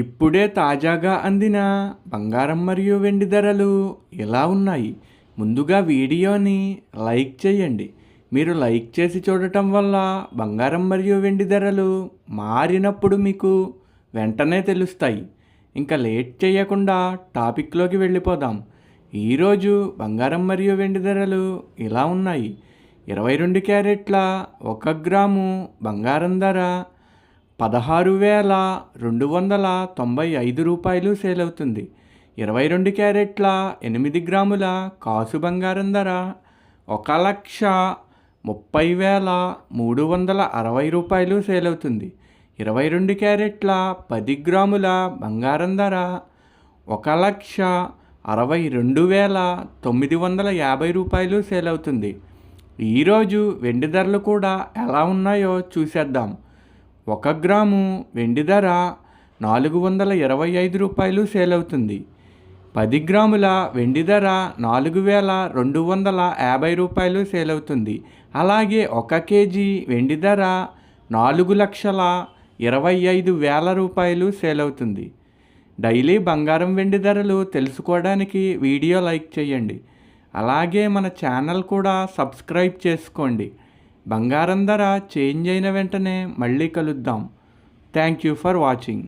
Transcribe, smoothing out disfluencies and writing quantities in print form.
ఇప్పుడే తాజాగా అందిన బంగారం మరియు వెండి ధరలు ఎలా ఉన్నాయి? ముందుగా వీడియోని లైక్ చేయండి. మీరు లైక్ చేసి చూడటం వల్ల బంగారం మరియు వెండి ధరలు మారినప్పుడు మీకు వెంటనే తెలుస్తాయి. ఇంకా లేట్ చేయకుండా టాపిక్లోకి వెళ్ళిపోదాం. ఈరోజు బంగారం మరియు వెండి ధరలు ఇలా ఉన్నాయి. 22 క్యారెట్ల 1 గ్రాము బంగారం ధర 16,295 రూపాయలు సేల్ అవుతుంది. 22 క్యారెట్ల 8 గ్రాముల కాసు బంగారం ధర 1,30,360 రూపాయలు సేల్ అవుతుంది. 22 క్యారెట్ల 10 గ్రాముల బంగారం ధర 1,62,950 రూపాయలు సేల్ అవుతుంది. ఈరోజు వెండి ధరలు కూడా ఎలా ఉన్నాయో చూసేద్దాం. 1 గ్రాము వెండి ధర 425 రూపాయలు సేల్ అవుతుంది. 10 గ్రాముల వెండి ధర 4,250 రూపాయలు సేల్ అవుతుంది. అలాగే 1 కేజీ వెండి ధర 4,25,000 రూపాయలు సేల్ అవుతుంది. డైలీ బంగారం వెండి ధరలు తెలుసుకోవడానికి వీడియో లైక్ చేయండి. అలాగే మన ఛానల్ కూడా సబ్స్క్రైబ్ చేసుకోండి. బంగారం ధర చేంజ్ అయిన వెంటనే మళ్ళీ కలుద్దాం. Thank you for watching.